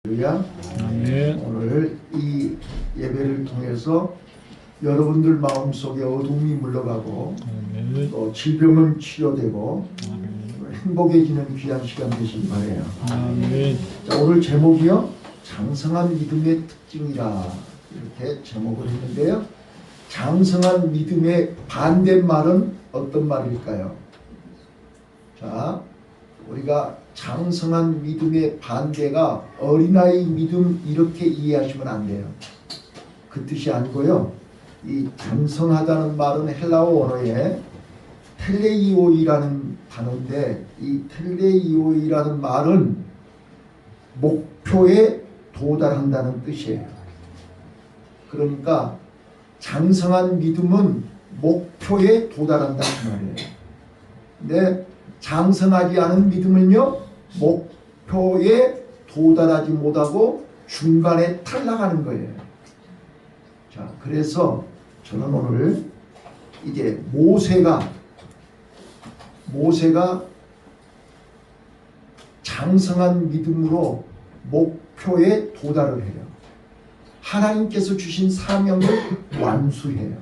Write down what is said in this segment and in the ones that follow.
할렐루야. 아멘. 오늘 이 예배를 통해서 여러분들 마음속에 어둠이 물러가고 아멘. 또 질병은 치료되고 아멘. 행복해지는 귀한 시간 되시기 바라요. 아멘. 자, 오늘 제목이요, 장성한 믿음의 특징이라 이렇게 제목을 했는데요. 장성한 믿음의 반대말은 어떤 말일까요? 자, 우리가 장성한 믿음의 반대가 어린아이 믿음 이렇게 이해하시면 안 돼요. 그 뜻이 아니고요. 이 장성하다는 말은 헬라어 언어에 텔레이오이라는 단어인데, 이 텔레이오이라는 말은 목표에 도달한다는 뜻이에요. 그러니까 장성한 믿음은 목표에 도달한다는 말이에요. 근데 장성하지 않은 믿음은요, 목표에 도달하지 못하고 중간에 탈락하는 거예요. 자, 그래서 저는 오늘 이제 모세가 장성한 믿음으로 목표에 도달을 해요. 하나님께서 주신 사명을 완수해요.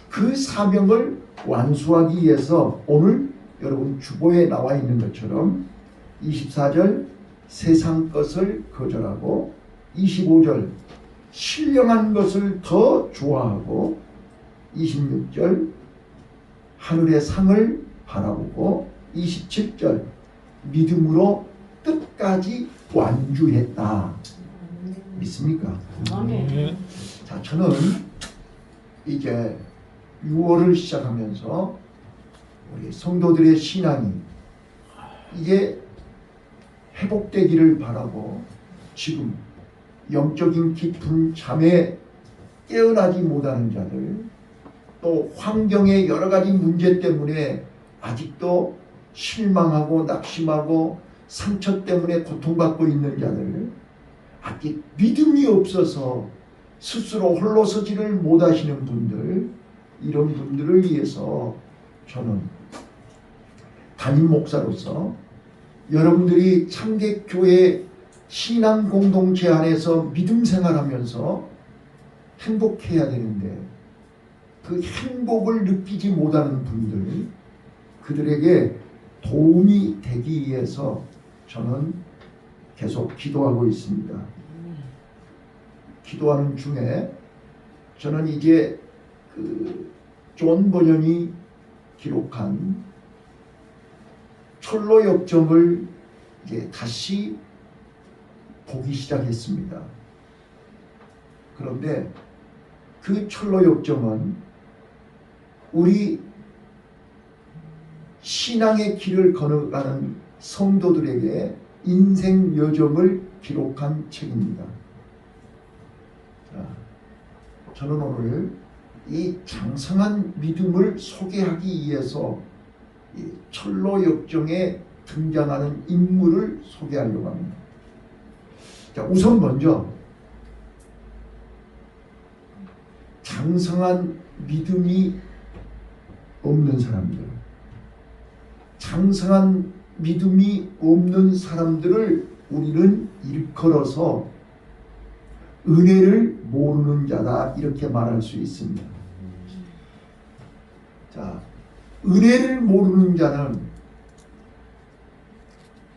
그 사명을 완수하기 위해서 오늘 여러분 주보에 나와 있는 것처럼 24절 세상 것을 거절하고, 25절 신령한 것을 더 좋아하고, 26절 하늘의 상을 바라보고, 27절 믿음으로 끝까지 완주했다. 믿습니까? 아멘. 자, 저는 이제 6월을 시작하면서 우리 성도들의 신앙이 이제 회복되기를 바라고, 지금 영적인 깊은 잠에 깨어나지 못하는 자들, 또 환경의 여러 가지 문제 때문에 아직도 실망하고 낙심하고 상처 때문에 고통받고 있는 자들, 아직 믿음이 없어서 스스로 홀로 서지를 못하시는 분들, 이런 분들을 위해서 저는 담임 목사로서 여러분들이 창객교회 신앙 공동체 안에서 믿음 생활하면서 행복해야 되는데, 그 행복을 느끼지 못하는 분들, 그들에게 도움이 되기 위해서 저는 계속 기도하고 있습니다. 기도하는 중에 저는 이제 존 버년이 기록한 철로 역정을 이제 다시 보기 시작했습니다. 그런데 그 철로 역정은 우리 신앙의 길을 걸어가는 성도들에게 인생 여정을 기록한 책입니다. 자, 저는 오늘 이 장성한 믿음을 소개하기 위해서 이 철로 역정에 등장하는 인물을 소개하려고 합니다. 자, 우선 먼저 장성한 믿음이 없는 사람들, 장성한 믿음이 없는 사람들을 우리는 일컬어서 은혜를 모르는 자다, 이렇게 말할 수 있습니다. 자, 은혜를 모르는 자는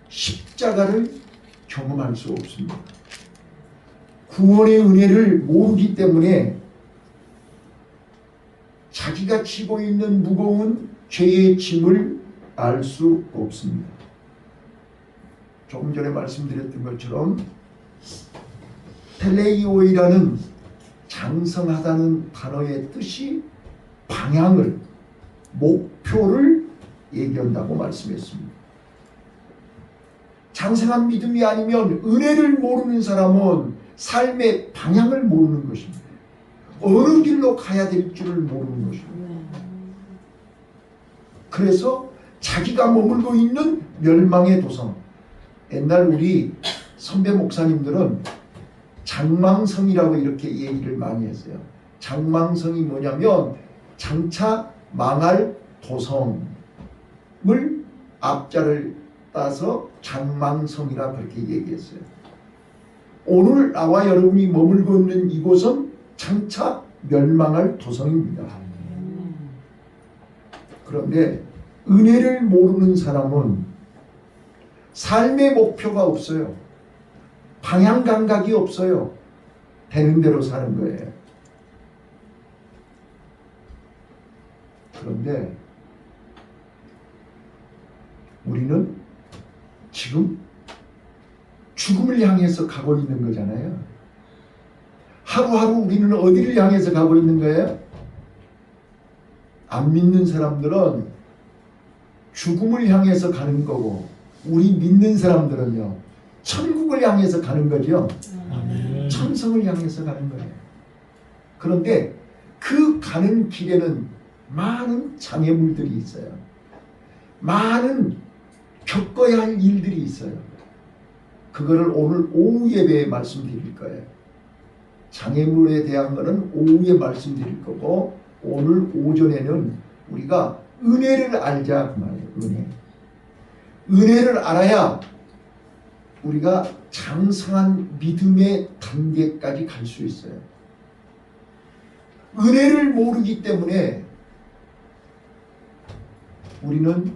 십자가를 경험할 수 없습니다. 구원의 은혜를 모르기 때문에 자기가 지고 있는 무거운 죄의 짐을 알 수 없습니다. 조금 전에 말씀드렸던 것처럼 텔레이오이라는 장성하다는 단어의 뜻이 방향을, 목표를 얘기한다고 말씀했습니다. 장성한 믿음이 아니면 은혜를 모르는 사람은 삶의 방향을 모르는 것입니다. 어느 길로 가야 될 줄을 모르는 것입니다. 그래서 자기가 머물고 있는 멸망의 도성, 옛날 우리 선배 목사님들은 장망성이라고 이렇게 얘기를 많이 했어요. 장망성이 뭐냐면 장차 망할 도성을 앞자를 따서 장망성이라 그렇게 얘기했어요. 오늘 나와 여러분이 머물고 있는 이곳은 장차 멸망할 도성입니다. 그런데 은혜를 모르는 사람은 삶의 목표가 없어요. 방향 감각이 없어요. 되는 대로 사는 거예요. 그런데 우리는 지금 죽음을 향해서 가고 있는 거잖아요. 하루하루 우리는 어디를 향해서 가고 있는 거예요? 안 믿는 사람들은 죽음을 향해서 가는 거고, 우리 믿는 사람들은요, 천국을 향해서 가는 거죠. 아멘. 천성을 향해서 가는 거예요. 그런데 그 가는 길에는 많은 장애물들이 있어요. 많은 겪어야 할 일들이 있어요. 그거를 오늘 오후 예배에 말씀드릴 거예요. 장애물에 대한 거는 오후에 말씀드릴 거고, 오늘 오전에는 우리가 은혜를 알자 그 말이에요. 은혜를 알아야 우리가 장성한 믿음의 단계까지 갈 수 있어요. 은혜를 모르기 때문에 우리는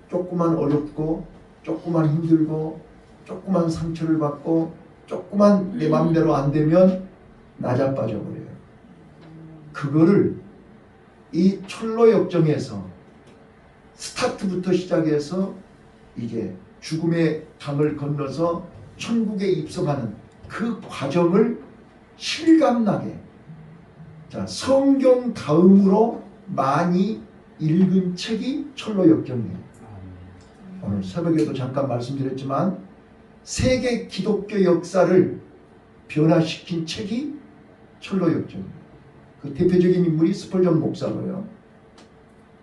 조금만 어렵고, 조금만 힘들고, 조금만 상처를 받고, 조금만 내 마음대로 안 되면 나자빠져 버려요. 그거를 이 철로 역정에서 스타트부터 시작해서 이제 죽음의 강을 건너서 천국에 입성하는 그 과정을 실감나게, 자, 성경 다음으로 많이 읽은 책이 철로 역정이에요. 오늘 새벽에도 잠깐 말씀드렸지만 세계 기독교 역사를 변화시킨 책이 철로 역정이에요. 그 대표적인 인물이 스펄전 목사고요.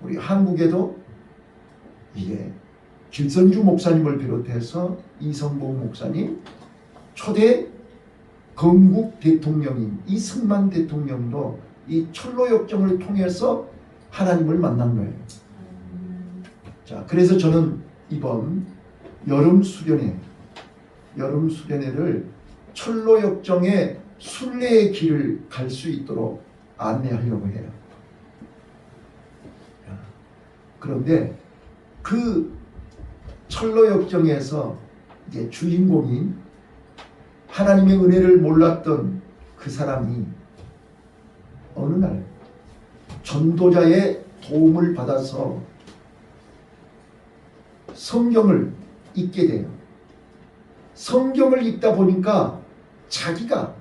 우리 한국에도 이게 길선주 목사님을 비롯해서 이성봉 목사님, 초대 건국 대통령인 이승만 대통령도 이 철로 역정을 통해서 하나님을 만난 거예요. 자, 그래서 저는 이번 여름 수련회를 철로 역정의 순례의 길을 갈 수 있도록 안내하려고 해요. 그런데 그 철로 역정에서 이제 주인공인 하나님의 은혜를 몰랐던 그 사람이 어느 날 전도자의 도움을 받아서 성경을 읽게 돼요. 성경을 읽다 보니까 자기가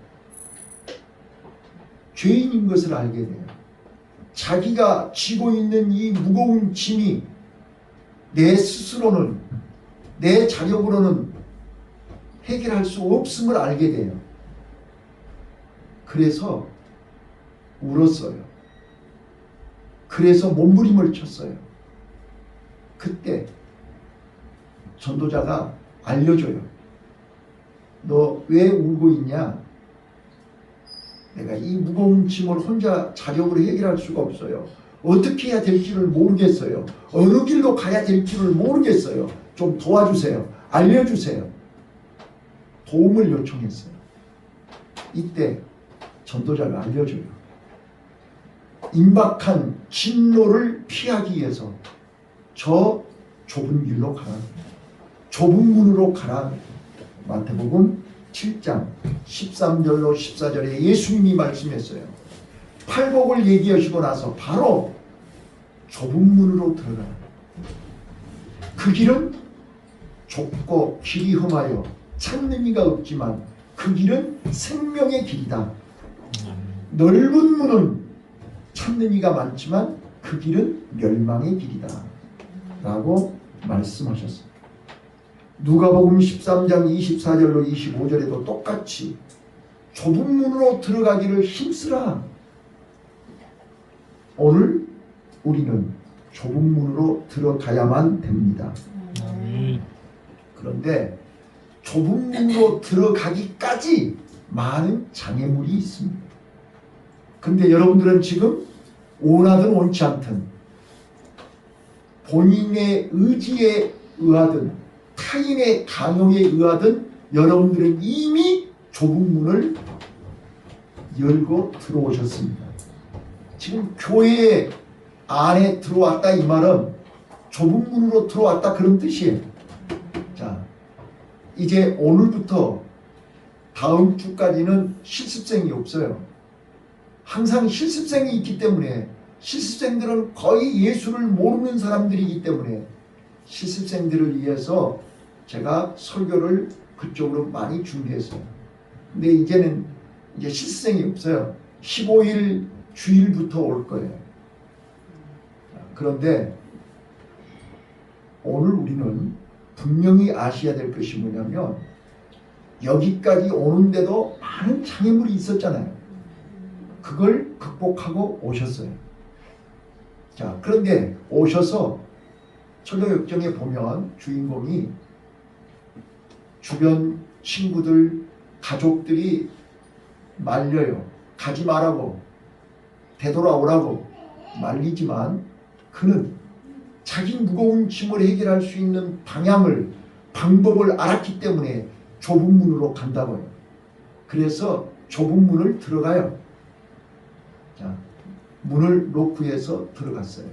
죄인인 것을 알게 돼요. 자기가 지고 있는 이 무거운 짐이 내 스스로는, 내 자력으로는 해결할 수 없음을 알게 돼요. 그래서 울었어요. 그래서 몸부림을 쳤어요. 그때 전도자가 알려줘요. 너 왜 울고 있냐? 내가 이 무거운 짐을 혼자 자력으로 해결할 수가 없어요. 어떻게 해야 될지를 모르겠어요. 어느 길로 가야 될지를 모르겠어요. 좀 도와주세요. 알려주세요. 도움을 요청했어요. 이때 전도자가 알려줘요. 임박한 진로를 피하기 위해서 저 좁은 길로 가라. 좁은 문으로 가라. 마태복음 7장 13절로 14절에 예수님이 말씀했어요. 팔복을 얘기하시고 나서 바로 좁은 문으로 들어가라. 그 길은 좁고 길이 험하여 찾는 이가 없지만 그 길은 생명의 길이다. 넓은 문은 찾는 이가 많지만 그 길은 멸망의 길이다. 라고 말씀하셨습니다. 누가복음 13장 24절로 25절에도 똑같이 좁은 문으로 들어가기를 힘쓰라. 오늘 우리는 좁은 문으로 들어가야만 됩니다. 그런데 좁은 문으로 들어가기까지 많은 장애물이 있습니다. 근데 여러분들은 지금 원하든 원치 않든 본인의 의지에 의하든 타인의 강요에 의하든 여러분들은 이미 좁은 문을 열고 들어오셨습니다. 지금 교회 안에 들어왔다 이 말은 좁은 문으로 들어왔다 그런 뜻이에요. 자, 이제 오늘부터 다음 주까지는 실습생이 없어요. 항상 실습생이 있기 때문에 실습생들은 거의 예수를 모르는 사람들이기 때문에 실습생들을 위해서 제가 설교를 그쪽으로 많이 준비했어요. 근데 이제는 이제 실습생이 없어요. 15일 주일부터 올 거예요. 그런데 오늘 우리는 분명히 아셔야 될 것이 뭐냐면 여기까지 오는데도 많은 장애물이 있었잖아요. 그걸 극복하고 오셨어요. 자, 그런데 오셔서 철로역정에 보면 주인공이 주변 친구들, 가족들이 말려요. 가지 말라고, 되돌아오라고 말리지만 그는 자기 무거운 짐을 해결할 수 있는 방법을 알았기 때문에 좁은 문으로 간다고요. 그래서 좁은 문을 들어가요. 자, 문을 놓고 해서 들어갔어요.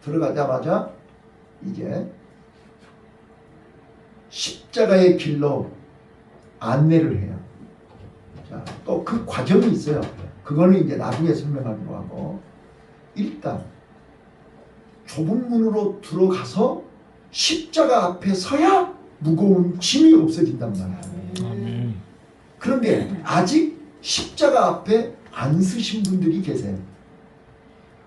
들어가자마자 이제 십자가의 길로 안내를 해요. 자, 또 그 과정이 있어요. 그거는 이제 나중에 설명하기로 하고, 일단 좁은 문으로 들어가서 십자가 앞에 서야 무거운 짐이 없어진단 말이에요. 아멘. 그런데 아직 십자가 앞에 안 서신 분들이 계세요.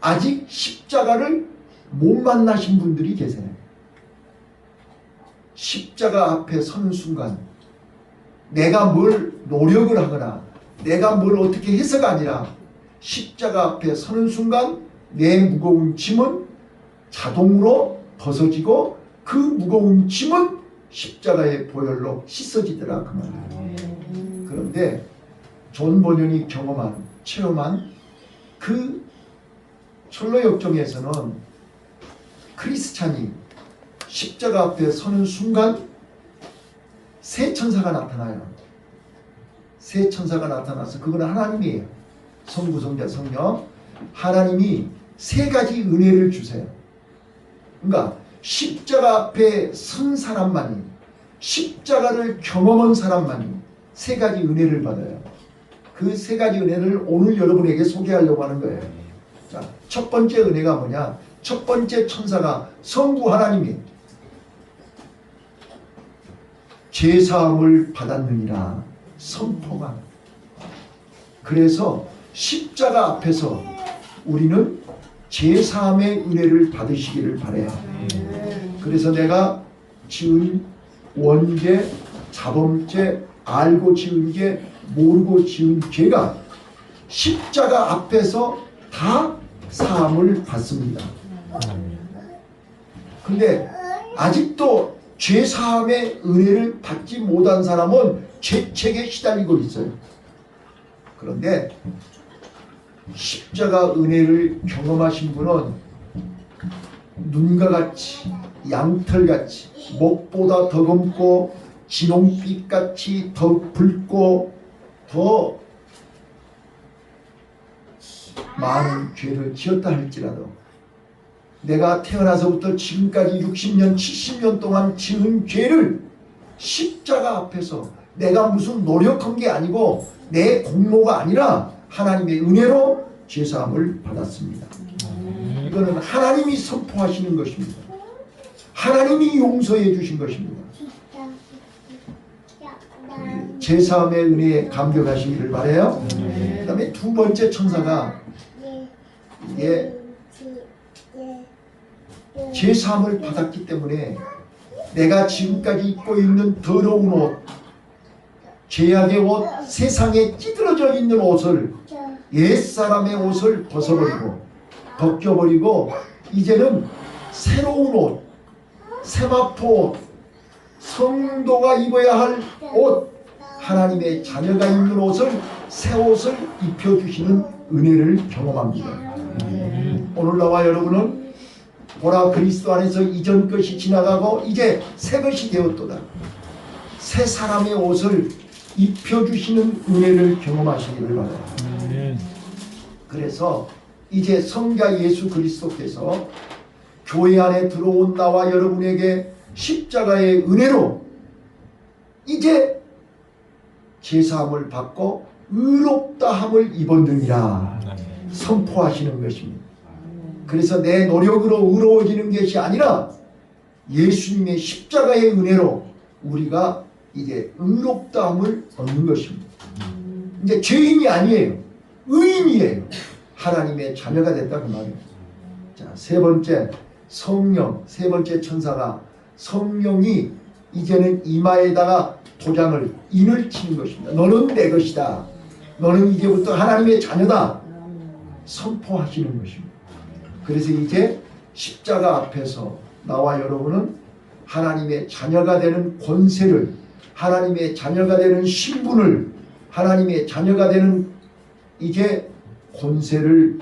아직 십자가를 못 만나신 분들이 계세요. 십자가 앞에 서는 순간 내가 뭘 노력을 하거나 내가 뭘 어떻게 해서가 아니라 십자가 앞에 서는 순간 내 무거운 짐은 자동으로 벗어지고 그 무거운 짐은 십자가의 보혈로 씻어지더라 그 말이에요. 그런데 존 버년이 체험한 그 철로역정에서는 크리스찬이 십자가 앞에 서는 순간 새 천사가 나타나요. 새 천사가 나타나서 그건 하나님이에요. 성부성자 성령 하나님이 세 가지 은혜를 주세요. 그러니까 십자가 앞에 선 사람만이, 십자가를 경험한 사람만이 세 가지 은혜를 받아요. 그 세 가지 은혜를 오늘 여러분에게 소개하려고 하는 거예요. 자, 첫 번째 은혜가 뭐냐? 첫 번째 천사가 성부 하나님이 죄사함을 받았느니라 선포가. 그래서 십자가 앞에서 우리는 죄사함의 은혜를 받으시기를 바라요. 그래서 내가 지은 원죄, 자범죄, 알고 지은 죄, 모르고 지은 죄가 십자가 앞에서 다 사함을 받습니다. 근데 아직도 죄사함의 은혜를 받지 못한 사람은 죄책에 시달리고 있어요. 그런데 십자가 은혜를 경험하신 분은 눈과 같이, 양털같이, 목보다 더 검고 진홍빛같이 더 붉고 더 많은 죄를 지었다 할지라도 내가 태어나서부터 지금까지 60년, 70년 동안 지은 죄를 십자가 앞에서 내가 무슨 노력한 게 아니고 내 공로가 아니라 하나님의 은혜로 죄사함을 받았습니다. 이거는 하나님이 선포하시는 것입니다. 하나님이 용서해 주신 것입니다. 죄사함의 은혜에 감격하시기를 바라요. 그 다음에 두 번째 천사가 이게 죄사함을 받았기 때문에 내가 지금까지 입고 있는 더러운 옷, 죄악의 옷, 세상에 찌들어져 있는 옷을, 옛사람의 옷을 벗겨버리고 이제는 새로운 옷, 세마포 옷, 성도가 입어야 할 옷, 하나님의 자녀가 입는 옷을, 새 옷을 입혀주시는 은혜를 경험합니다. 오늘 나와 여러분은 보라 그리스도 안에서 이전 것이 지나가고 이제 새 것이 되었도다. 새 사람의 옷을 입혀주시는 은혜를 경험하시기를 바라요. 아멘. 그래서 이제 성자 예수 그리스도께서 교회 안에 들어온 나와 여러분에게 십자가의 은혜로 이제 제사함을 받고 의롭다함을 입었느니라 선포하시는 것입니다. 그래서 내 노력으로 의로워지는 것이 아니라 예수님의 십자가의 은혜로 우리가 이제 의롭다함을 얻는 것입니다. 이제 죄인이 아니에요. 의인이에요. 하나님의 자녀가 됐다 그 말이에요. 자, 세 번째 성령, 세 번째 천사가 성령이 이제는 이마에다가 도장을 인을 치는 것입니다. 너는 내 것이다. 너는 이제부터 하나님의 자녀다. 선포하시는 것입니다. 그래서 이제 십자가 앞에서 나와 여러분은 하나님의 자녀가 되는 권세를, 하나님의 자녀가 되는 신분을, 하나님의 자녀가 되는 이제 권세를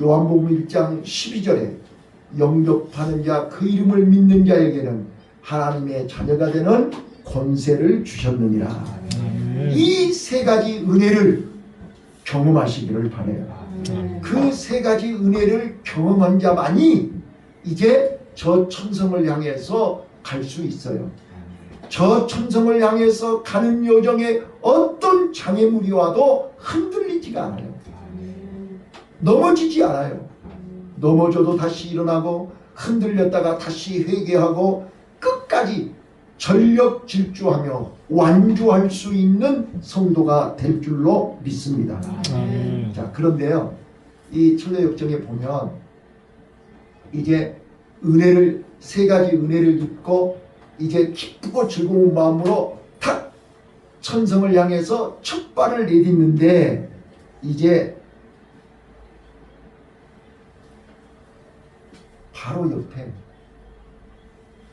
요한복음 1장 12절에 영접하는 자, 그 이름을 믿는 자에게는 하나님의 자녀가 되는 권세를 주셨느니라. 이 세 가지 은혜를 경험하시기를 바라요. 그 세 가지 은혜를 경험한 자만이 이제 저 천성을 향해서 갈 수 있어요. 저 천성을 향해서 가는 여정에 어떤 장애물이 와도 흔들리지가 않아요. 넘어지지 않아요. 넘어져도 다시 일어나고 흔들렸다가 다시 회개하고 끝까지 전력 질주하며 완주할 수 있는 성도가 될 줄로 믿습니다. 자, 그런데요, 이 천녀역정에 보면 이제 은혜를, 세 가지 은혜를 입고 이제 기쁘고 즐거운 마음으로 탁 천성을 향해서 첫 발을 내딛는데 이제 바로 옆에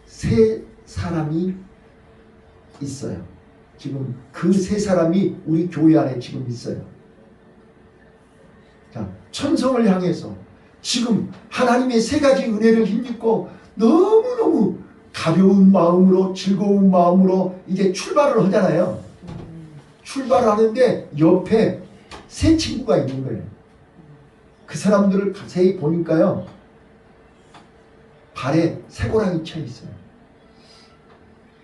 세 사람이 있어요. 지금 그 세 사람이 우리 교회 안에 지금 있어요. 자, 천성을 향해서 지금 하나님의 세 가지 은혜를 힘입고 너무너무 가벼운 마음으로, 즐거운 마음으로 이제 출발을 하잖아요. 출발하는데 옆에 세 친구가 있는 거예요. 그 사람들을 자세히 보니까요, 발에 쇠고랑이 쳐 있어요.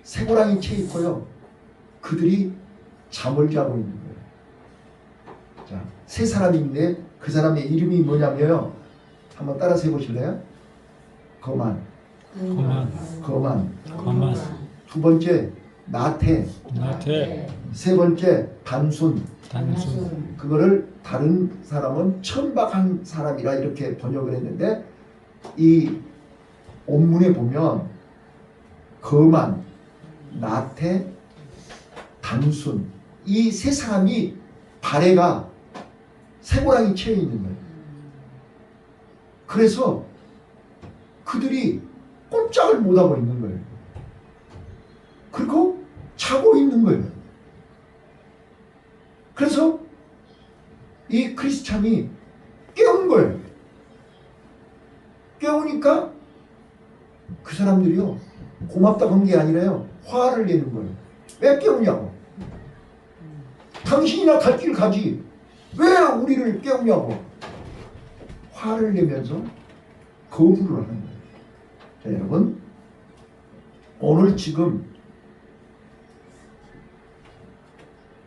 쇠고랑이 쳐 있고요, 그들이 잠을 자고 있는 거예요. 자, 세 사람인데 그 사람의 이름이 뭐냐면요, 한번 따라서 해보실래요? 거만, 두 번째 나태, 세 번째 단순. 그거를 다른 사람은 천박한 사람이라 이렇게 번역을 했는데, 이 원문에 보면 거만, 나태, 단순, 이 세 사람이 발에가 쇠고랑이 채여 있는 거예요. 그래서 그들이 꼼짝을 못하고 있는 거예요. 그리고 자고 있는 거예요. 그래서 이 크리스찬이 깨운 거예요. 깨우니까 그 사람들이요, 고맙다고 한 게 아니라요, 화를 내는 거예요. 왜 깨우냐고. 당신이나 갈 길 가지 왜 우리를 깨우냐고 화를 내면서 거부를 하는 거예요. 자, 여러분, 오늘 지금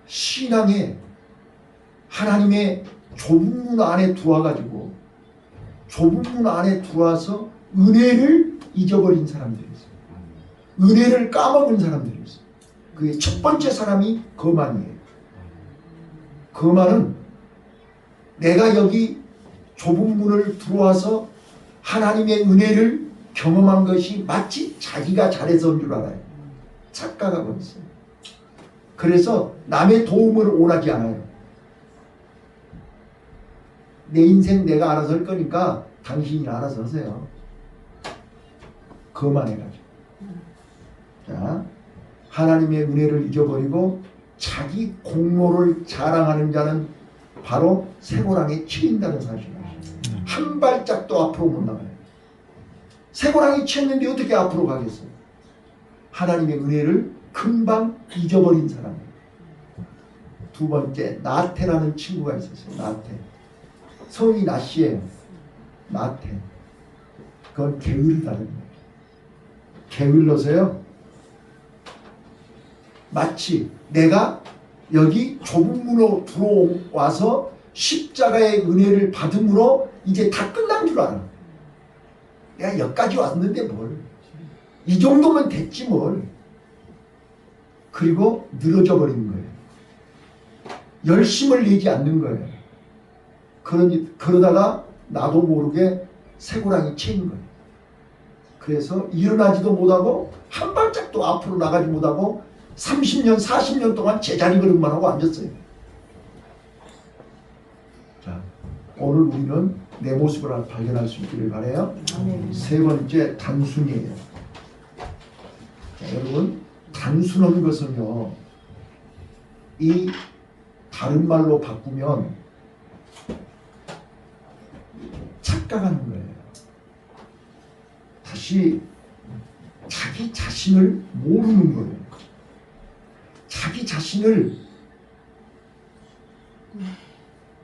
신앙에 하나님의 좁은 문 안에 들어와가지고 좁은 문 안에 들어와서 은혜를 잊어버린 사람들이 있어요. 은혜를 까먹은 사람들이 있어요. 그게 첫 번째 사람이 거만이에요. 거만은 내가 여기 좁은 문을 들어와서 하나님의 은혜를 경험한 것이 마치 자기가 잘해서 온 줄 알아요. 착각하고 있어요. 그래서 남의 도움을 원하지 않아요. 내 인생 내가 알아서 할 거니까 당신이 알아서 하세요. 거만해가지고. 자, 하나님의 은혜를 잊어버리고 자기 공로를 자랑하는 자는 바로 쇠고랑에 치인다는 사실이에요. 한 발짝도 앞으로 못 나가요. 쇠고랑이 치였는데 어떻게 앞으로 가겠어요? 하나님의 은혜를 금방 잊어버린 사람이에요. 두 번째 나태라는 친구가 있었어요. 나태. 성이 나씨예요. 나태. 그건 게으르다는 거예요. 게을러서요. 마치 내가 여기 좁은 문으로 들어와서 십자가의 은혜를 받음으로 이제 다 끝난 줄 알아. 내가 여기까지 왔는데 뭘. 이 정도면 됐지 뭘. 그리고 늘어져 버린 거예요. 열심을 내지 않는 거예요. 그러다가 나도 모르게 쇠고랑이 채인 거예요. 그래서 일어나지도 못하고 한 발짝도 앞으로 나가지 못하고 30년 40년 동안 제자리 걸음만 하고 앉았어요. 자, 오늘 우리는 내 모습을 발견할 수 있기를 바라요. 세 번째 단순이에요. 자, 여러분 단순한 것은요, 이 다른 말로 바꾸면 착각하는 거예요. 다시 자기 자신을 모르는 거예요. 자기 자신을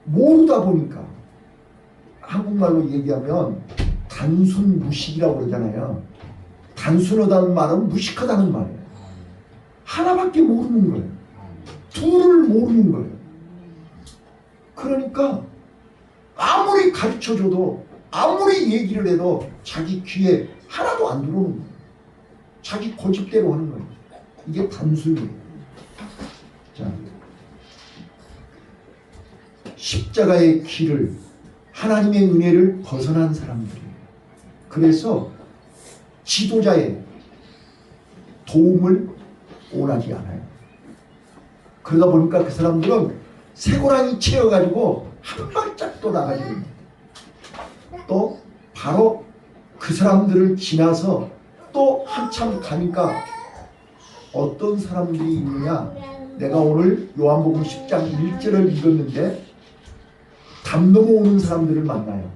모르다 보니까 한국말로 얘기하면 단순 무식이라고 그러잖아요. 단순하다는 말은 무식하다는 말이에요. 하나밖에 모르는 거예요. 둘을 모르는 거예요. 그러니까 아무리 가르쳐줘도 아무리 얘기를 해도 자기 귀에 하나도 안 들어오는 거예요. 자기 고집대로 하는 거예요. 이게 단순이에요. 자, 십자가의 길을, 하나님의 은혜를 벗어난 사람들이에요. 그래서 지도자의 도움을 원하지 않아요. 그러다 보니까 그 사람들은 쇠고랑이 채여가지고 한 발짝도 나가지 않아요. 또 바로 그 사람들을 지나서 또 한참 가니까 어떤 사람들이 있느냐. 내가 오늘 요한복음 10장 1절을 읽었는데 담 넘어오는 사람들을 만나요.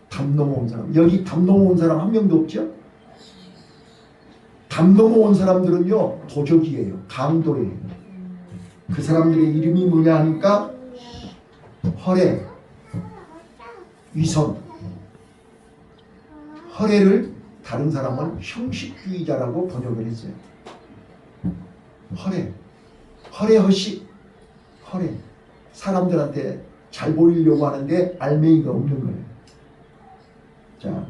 담 넘어온 사람. 여기 담 넘어온 사람 한 명도 없죠? 담 넘어온 사람들은요, 도적이에요. 강도예요. 그 사람들의 이름이 뭐냐 하니까 허례, 위선. 허례를 다른 사람은 형식주의자라고 번역을 했어요. 허례, 허례허식, 허례. 사람들한테 잘 보이려고 하는데 알맹이가 없는 거예요. 자,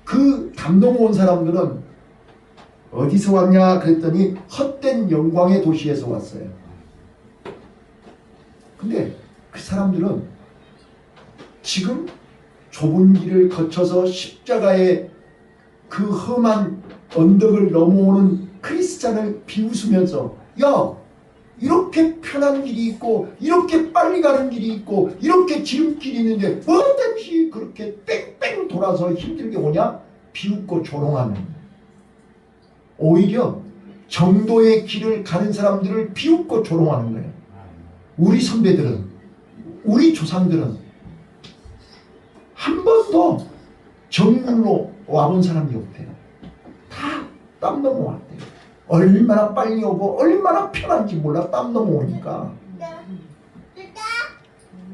그 담 넘어온 사람들은 어디서 왔냐 그랬더니 헛된 영광의 도시에서 왔어요. 근데 그 사람들은 지금 좁은 길을 거쳐서 십자가의 그 험한 언덕을 넘어오는 크리스찬을 비웃으면서, 야, 이렇게 편한 길이 있고 이렇게 빨리 가는 길이 있고 이렇게 지름길이 있는데 뭐든지 그렇게 뺑뺑 돌아서 힘들게 오냐? 비웃고 조롱하는. 오히려 정도의 길을 가는 사람들을 비웃고 조롱하는 거예요. 우리 선배들은, 우리 조상들은 한 번도 정문으로 와본 사람이 없대요. 다 땀 넘어왔대요. 얼마나 빨리 오고 얼마나 편한지 몰라. 땀 넘어오니까.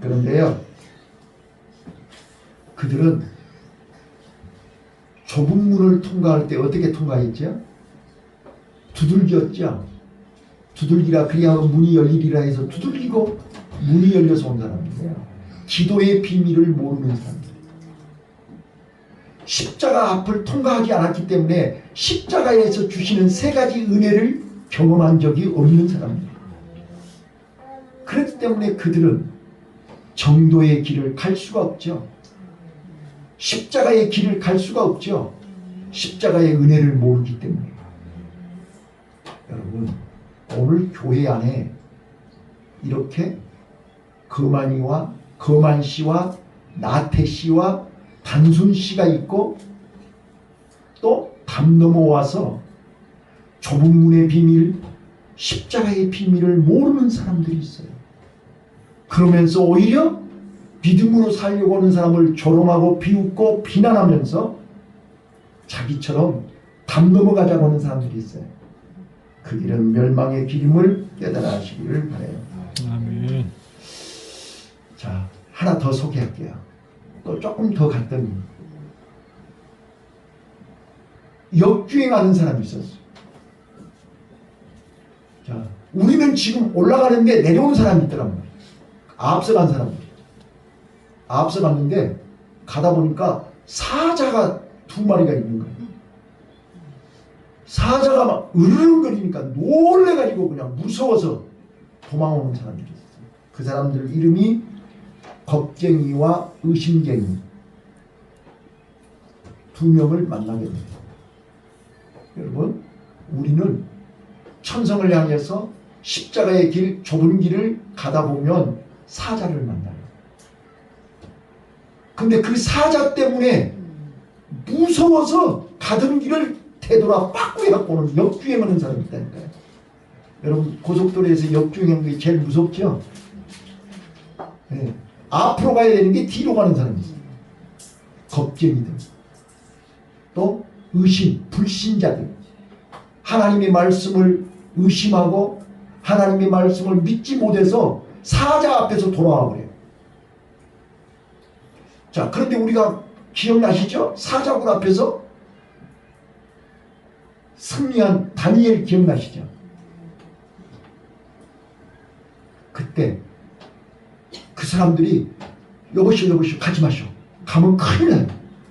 그런데요, 그들은 좁은 문을 통과할 때 어떻게 통과했죠? 두들겼죠. 두들기라 그래야 문이 열리리라 해서 두들기고 문이 열려서 온 사람이에요. 기도의 비밀을 모르는 사람들. 십자가 앞을 통과하지 않았기 때문에 십자가에서 주시는 세 가지 은혜를 경험한 적이 없는 사람들. 그렇기 때문에 그들은 정도의 길을 갈 수가 없죠. 십자가의 길을 갈 수가 없죠. 십자가의 은혜를 모르기 때문에. 여러분, 오늘 교회 안에 이렇게 거만씨와 나태씨와 단순씨가 있고 또 담 넘어와서 좁은 문의 비밀, 십자가의 비밀을 모르는 사람들이 있어요. 그러면서 오히려 믿음으로 살려고 하는 사람을 조롱하고 비웃고 비난하면서 자기처럼 담 넘어가자고 하는 사람들이 있어요. 그 길은 멸망의 길임을 깨달아 하시기를 바라요. 아멘. 자, 하나 더 소개할게요. 또 조금 더 갔더니 역주행하는 사람이 있었어요. 자, 우리는 지금 올라가는데 내려오는 사람이 있더란 말이에요. 앞서간 사람들. 앞서갔는데 가다 보니까 사자가 2마리가 있는 거예요. 사자가 막 으르렁거리니까 놀래가지고 그냥 무서워서 도망오는 사람들이 있었어요. 그 사람들 이름이 겁쟁이와 의심쟁이 2명을 만나게 됩니다. 여러분, 우리는 천성을 향해서 십자가의 길, 좁은 길을 가다 보면 사자를 만나요. 근데 그 사자 때문에 무서워서 가던 길을 되돌아 빠꾸해갖고는 역주행하는 사람이 있다니까요. 여러분, 고속도로에서 역주행하는 게 제일 무섭죠? 네. 앞으로 가야 되는 게 뒤로 가는 사람이 있어요. 겁쟁이들. 또 의심, 불신자들. 하나님의 말씀을 의심하고 하나님의 말씀을 믿지 못해서 사자 앞에서 돌아와 버려요. 자, 그런데 우리가 기억나시죠? 사자굴 앞에서 승리한 다니엘 기억나시죠? 그때 그 사람들이 여보시오 가지 마시오. 가면 큰일 나요.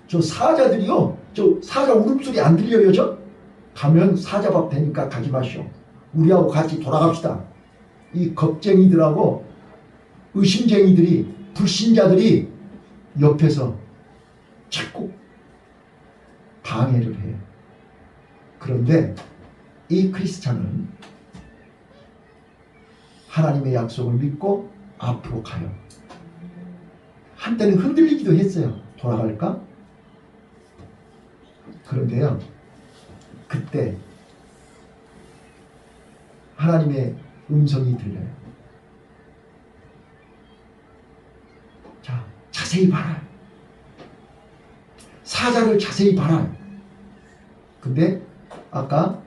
저 사자들이요, 저 사자 울음소리 안 들려요? 저? 가면 사자밥 되니까 가지 마시오. 우리하고 같이 돌아갑시다. 이 겁쟁이들하고 의심쟁이들이, 불신자들이 옆에서 자꾸 방해를 해요. 그런데 이 크리스찬은 하나님의 약속을 믿고 앞으로 가요. 한때는 흔들리기도 했어요. 돌아갈까? 그런데요, 그때 하나님의 음성이 들려요. 자, 자세히 봐라. 사자를 자세히 봐라. 근데 아까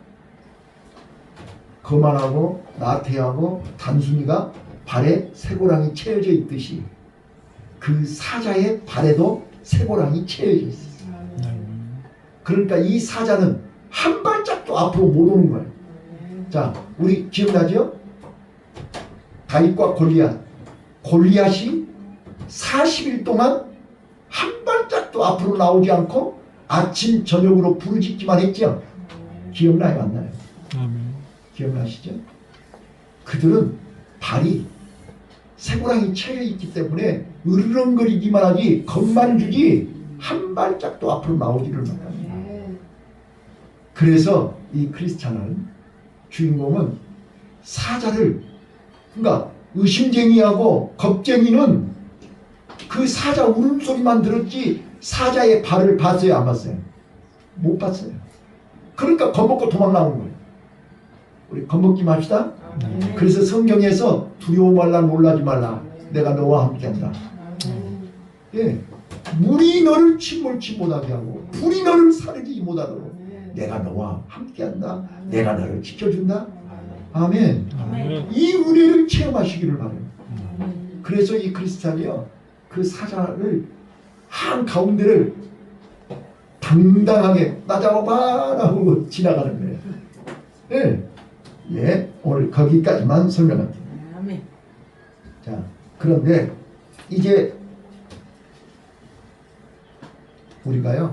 거만하고 나태하고 단순이가 발에 쇠고랑이 채워져 있듯이 그 사자의 발에도 쇠고랑이 채워져 있었어요. 그러니까 이 사자는 한 발짝도 앞으로 못 오는 거예요. 자, 우리 기억나죠? 다윗과 골리앗이 40일 동안 한 발짝도 앞으로 나오지 않고 아침 저녁으로 부르짖기만 했죠. 기억나요, 안 나요? 기억나시죠? 그들은 발이 쇠고랑이 채여 있기 때문에 으르렁거리기만 하지 겁만 주지 한 발짝도 앞으로 나오지를 못합니다. 그래서 이 크리스찬은, 주인공은 사자를, 그러니까 의심쟁이하고 겁쟁이는 그 사자 울음소리만 들었지 사자의 발을 봤어요, 안 봤어요? 못 봤어요. 그러니까 겁먹고 도망 나오는 거예요. 우리 겁먹지 맙시다. 그래서 성경에서 두려워 말라, 놀라지 말라, 내가 너와 함께한다. 예, 물이 너를 침몰치 못하게 하고 불이 너를 사르지 못하도록 내가 너와 함께한다. 내가 너를 지켜준다. 아멘. 이 은혜를 체험하시기를 바라요. 그래서 이 크리스찬이요, 그 사자를 한가운데를 당당하게 나 잡아봐라 하고 지나가는 거예요. 예. 예, 오늘 거기까지만 설명할게요. 자, 그런데 이제 우리가요,